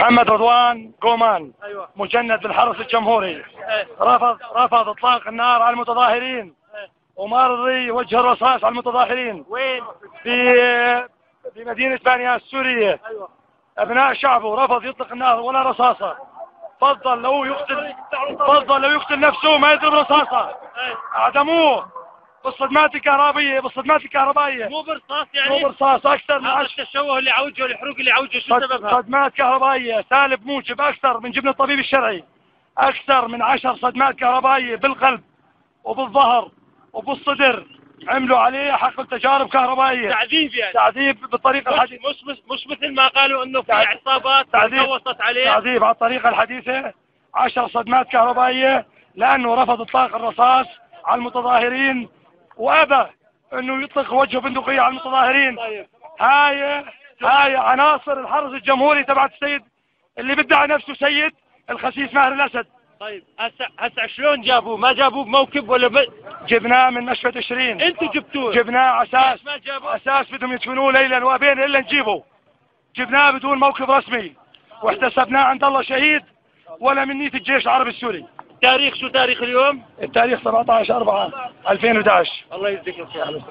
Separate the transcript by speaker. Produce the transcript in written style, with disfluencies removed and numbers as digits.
Speaker 1: محمد رضوان قومان
Speaker 2: ايوه
Speaker 1: مجند بالحرس الجمهوري
Speaker 2: ايه
Speaker 1: رفض اطلاق النار على المتظاهرين
Speaker 2: ايه
Speaker 1: وما رضي وجه الرصاص على المتظاهرين
Speaker 2: وين؟
Speaker 1: في مدينة بانيا السورية.
Speaker 2: ايوه
Speaker 1: ابناء شعبه رفض يطلق النار ولا رصاصة. فضل لو يقتل نفسه ما يضرب رصاصة.
Speaker 2: ايه
Speaker 1: اعدموه بالصدمات الكهربائية
Speaker 2: مو برصاص يعني؟
Speaker 1: مو برصاص. اكثر من
Speaker 2: هذا التشوه اللي عوجه والحروق اللي عوجه شو سببها؟
Speaker 1: صدمات كهربائية سالب موجب اكثر من جبن الطبيب الشرعي. اكثر من 10 صدمات كهربائية بالقلب وبالظهر وبالصدر. عملوا عليه حقل تجارب كهربائية.
Speaker 2: تعذيب يعني؟
Speaker 1: تعذيب بالطريقة الحديثة.
Speaker 2: مش مثل ما قالوا انه في عصابات توصت عليه.
Speaker 1: تعذيب على الطريقة الحديثة. 10 صدمات كهربائية لانه رفض اطلاق الرصاص على المتظاهرين وابى انه يطلق وجهه بندقية على المتظاهرين.
Speaker 2: طيب
Speaker 1: هاي عناصر الحرس الجمهوري تبعت السيد اللي بدعي نفسه سيد الخسيس ماهر الاسد.
Speaker 2: طيب هسه شلون جابوه؟ ما جابوه بموكب ولا
Speaker 1: جبناه من مشفى تشرين.
Speaker 2: انتوا جبتوه؟
Speaker 1: جبناه على
Speaker 2: ما جابوه؟
Speaker 1: اساس بدهم يدفنوه ليلا وابين الا نجيبه. جبناه بدون موكب رسمي واحتسبناه عند الله شهيد ولا من نية الجيش العربي السوري.
Speaker 2: تاريخ شو تاريخ اليوم؟
Speaker 1: التاريخ 17/4/2011.
Speaker 2: الله يجزيك الخير.